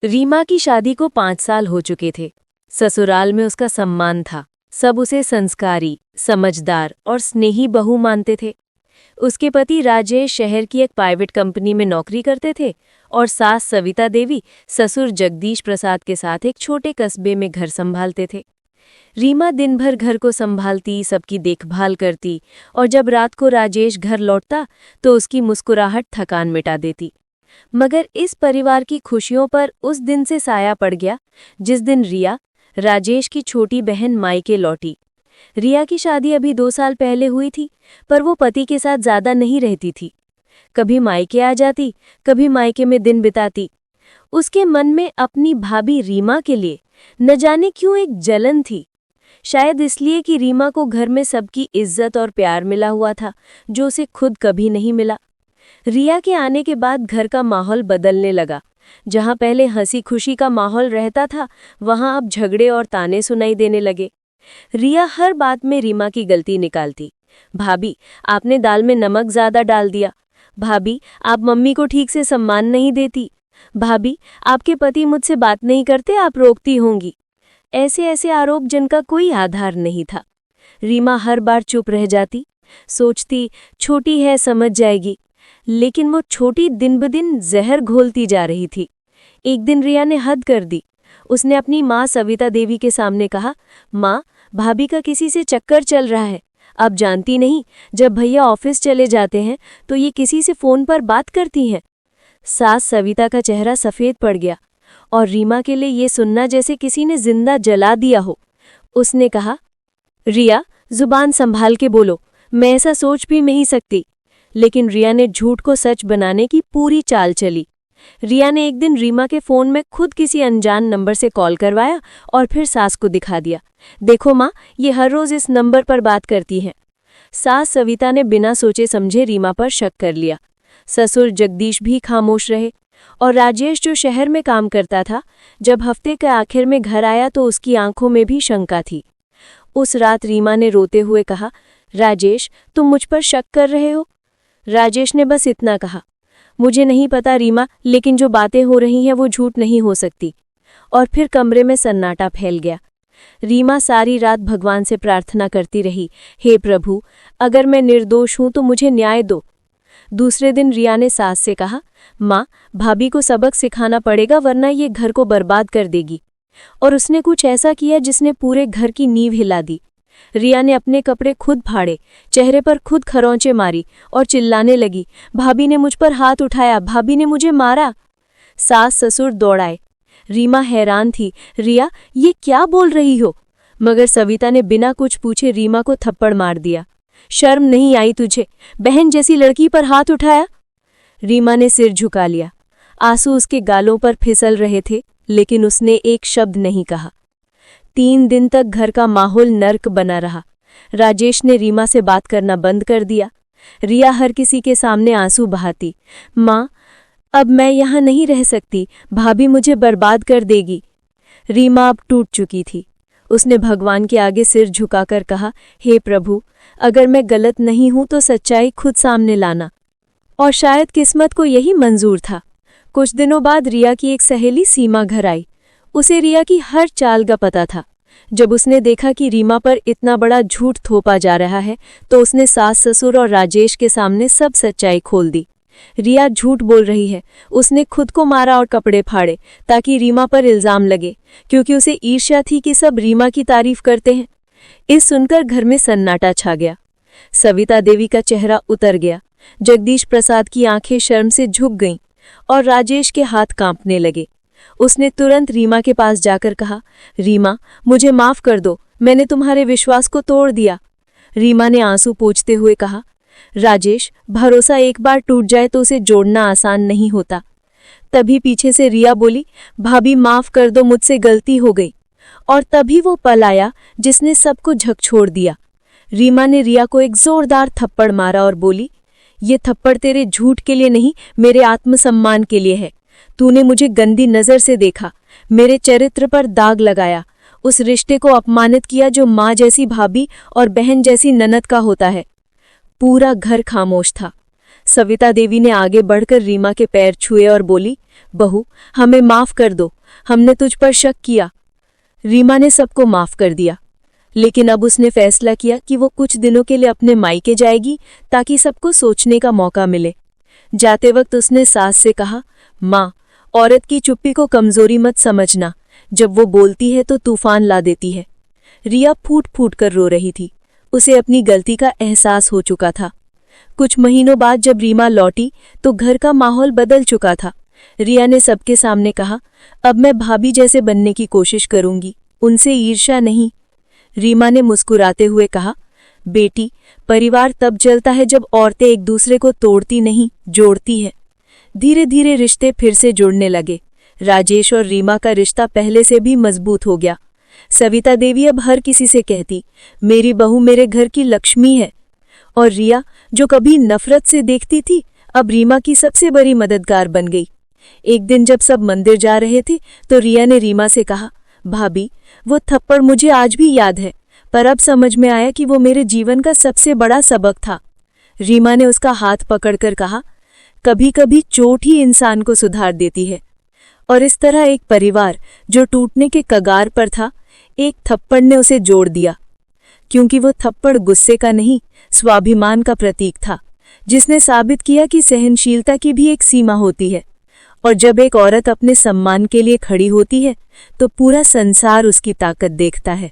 रीमा की शादी को 5 साल हो चुके थे। ससुराल में उसका सम्मान था। सब उसे संस्कारी, समझदार और स्नेही बहू मानते थे। उसके पति राजेश शहर की एक प्राइवेट कंपनी में नौकरी करते थे और सास सविता देवी ससुर जगदीश प्रसाद के साथ एक छोटे कस्बे में घर संभालते थे। रीमा दिन भर घर को संभालती, सबकी देखभाल करती और जब रात को राजेश घर लौटता तो उसकी मुस्कुराहट थकान मिटा देती। मगर इस परिवार की खुशियों पर उस दिन से साया पड़ गया जिस दिन रिया, राजेश की छोटी बहन, मायके लौटी। रिया की शादी अभी 2 साल पहले हुई थी, पर वो पति के साथ ज्यादा नहीं रहती थी। कभी मायके आ जाती, कभी मायके में दिन बिताती। उसके मन में अपनी भाभी रीमा के लिए न जाने क्यों एक जलन थी। शायद इसलिए कि रीमा को घर में सबकी इज्जत और प्यार मिला हुआ था, जो उसे खुद कभी नहीं मिला। रिया के आने के बाद घर का माहौल बदलने लगा। जहां पहले हंसी खुशी का माहौल रहता था, वहां अब झगड़े और ताने सुनाई देने लगे। रिया हर बात में रीमा की गलती निकालती। भाभी, आपने दाल में नमक ज्यादा डाल दिया। भाभी, आप मम्मी को ठीक से सम्मान नहीं देती। भाभी, आपके पति मुझसे बात नहीं करते, आप रोकती होंगी। ऐसे ऐसे आरोप जिनका कोई आधार नहीं था। रीमा हर बार चुप रह जाती, सोचती छोटी है, समझ जाएगी। लेकिन वो छोटी दिन ब दिन जहर घोलती जा रही थी। एक दिन रिया ने हद कर दी। उसने अपनी माँ सविता देवी के सामने कहा, माँ, भाभी का किसी से चक्कर चल रहा है। अब जानती नहीं, जब भैया ऑफिस चले जाते हैं तो ये किसी से फोन पर बात करती हैं। सास सविता का चेहरा सफेद पड़ गया और रीमा के लिए ये सुनना जैसे किसी ने जिंदा जला दिया हो। उसने कहा, रिया, जुबान संभाल के बोलो, मैं ऐसा सोच भी नहीं सकती। लेकिन रिया ने झूठ को सच बनाने की पूरी चाल चली। रिया ने एक दिन रीमा के फोन में खुद किसी अनजान नंबर से कॉल करवाया और फिर सास को दिखा दिया। देखो माँ, ये हर रोज इस नंबर पर बात करती हैं। सास सविता ने बिना सोचे समझे रीमा पर शक कर लिया। ससुर जगदीश भी खामोश रहे और राजेश, जो शहर में काम करता था, जब हफ्ते के आखिर में घर आया तो उसकी आंखों में भी शंका थी। उस रात रीमा ने रोते हुए कहा, राजेश, तुम मुझ पर शक कर रहे हो? राजेश ने बस इतना कहा, मुझे नहीं पता रीमा, लेकिन जो बातें हो रही हैं वो झूठ नहीं हो सकती। और फिर कमरे में सन्नाटा फैल गया। रीमा सारी रात भगवान से प्रार्थना करती रही, हे प्रभु, अगर मैं निर्दोष हूं तो मुझे न्याय दो। दूसरे दिन रिया ने सास से कहा, माँ, भाभी को सबक सिखाना पड़ेगा, वरना ये घर को बर्बाद कर देगी। और उसने कुछ ऐसा किया जिसने पूरे घर की नींव हिला दी। रिया ने अपने कपड़े खुद फाड़े, चेहरे पर खुद खरोंचे मारी और चिल्लाने लगी, भाभी ने मुझ पर हाथ उठाया, भाभी ने मुझे मारा। सास ससुर दौड़ाए। रीमा हैरान थी, रिया, ये क्या बोल रही हो? मगर सविता ने बिना कुछ पूछे रीमा को थप्पड़ मार दिया। शर्म नहीं आई तुझे? बहन जैसी लड़की पर हाथ उठाया। रीमा ने सिर झुका लिया। आंसू उसके गालों पर फिसल रहे थे, लेकिन उसने एक शब्द नहीं कहा। 3 दिन तक घर का माहौल नर्क बना रहा। राजेश ने रीमा से बात करना बंद कर दिया। रिया हर किसी के सामने आंसू बहाती, माँ, अब मैं यहाँ नहीं रह सकती, भाभी मुझे बर्बाद कर देगी। रीमा अब टूट चुकी थी। उसने भगवान के आगे सिर झुकाकर कहा, हे प्रभु, अगर मैं गलत नहीं हूं तो सच्चाई खुद सामने लाना। और शायद किस्मत को यही मंजूर था। कुछ दिनों बाद रिया की एक सहेली सीमा घर आई। उसे रिया की हर चाल का पता था। जब उसने देखा कि रीमा पर इतना बड़ा झूठ थोपा जा रहा है तो उसने सास ससुर और राजेश के सामने सब सच्चाई खोल दी। रिया झूठ बोल रही है, उसने खुद को मारा और कपड़े फाड़े ताकि रीमा पर इल्जाम लगे, क्योंकि उसे ईर्ष्या थी कि सब रीमा की तारीफ करते हैं। इस सुनकर घर में सन्नाटा छा गया। सविता देवी का चेहरा उतर गया, जगदीश प्रसाद की आंखें शर्म से झुक गईं और राजेश के हाथ कांपने लगे। उसने तुरंत रीमा के पास जाकर कहा, रीमा, मुझे माफ कर दो, मैंने तुम्हारे विश्वास को तोड़ दिया। रीमा ने आंसू पोंछते हुए कहा, राजेश, भरोसा एक बार टूट जाए तो उसे जोड़ना आसान नहीं होता। तभी पीछे से रिया बोली, भाभी माफ कर दो, मुझसे गलती हो गई। और तभी वो पल आया जिसने सबको झकझोर दिया। रीमा ने रिया को एक जोरदार थप्पड़ मारा और बोली, ये थप्पड़ तेरे झूठ के लिए नहीं, मेरे आत्मसम्मान के लिए है। तूने मुझे गंदी नजर से देखा, मेरे चरित्र पर दाग लगाया, उस रिश्ते को अपमानित किया जो माँ जैसी भाभी और बहन जैसी ननद का होता है। पूरा घर खामोश था। सविता देवी ने आगे बढ़कर रीमा के पैर छुए और बोली, बहू, हमें माफ कर दो, हमने तुझ पर शक किया। रीमा ने सबको माफ कर दिया, लेकिन अब उसने फैसला किया कि वो कुछ दिनों के लिए अपने मायके जाएगी ताकि सबको सोचने का मौका मिले। जाते वक्त उसने सास से कहा, माँ, औरत की चुप्पी को कमजोरी मत समझना, जब वो बोलती है तो तूफान ला देती है। रिया फूट फूट कर रो रही थी, उसे अपनी गलती का एहसास हो चुका था। कुछ महीनों बाद जब रीमा लौटी तो घर का माहौल बदल चुका था। रिया ने सबके सामने कहा, अब मैं भाभी जैसे बनने की कोशिश करूंगी, उनसे ईर्ष्या नहीं। रीमा ने मुस्कुराते हुए कहा, बेटी, परिवार तब चलता है जब औरतें एक दूसरे को तोड़ती नहीं, जोड़ती है। धीरे धीरे रिश्ते फिर से जुड़ने लगे। राजेश और रीमा का रिश्ता पहले से भी मजबूत हो गया। सविता देवी अब हर किसी से कहती, मेरी बहू मेरे घर की लक्ष्मी है। और रिया, जो कभी नफरत से देखती थी, अब रीमा की सबसे बड़ी मददगार बन गई। एक दिन जब सब मंदिर जा रहे थे तो रिया ने रीमा से कहा, भाभी, वो थप्पड़ मुझे आज भी याद है, पर अब समझ में आया कि वो मेरे जीवन का सबसे बड़ा सबक था। रीमा ने उसका हाथ पकड़कर कहा, कभी कभी चोट ही इंसान को सुधार देती है। और इस तरह एक परिवार जो टूटने के कगार पर था, एक थप्पड़ ने उसे जोड़ दिया। क्योंकि वो थप्पड़ गुस्से का नहीं, स्वाभिमान का प्रतीक था, जिसने साबित किया कि सहनशीलता की भी एक सीमा होती है। और जब एक औरत अपने सम्मान के लिए खड़ी होती है तो पूरा संसार उसकी ताकत देखता है।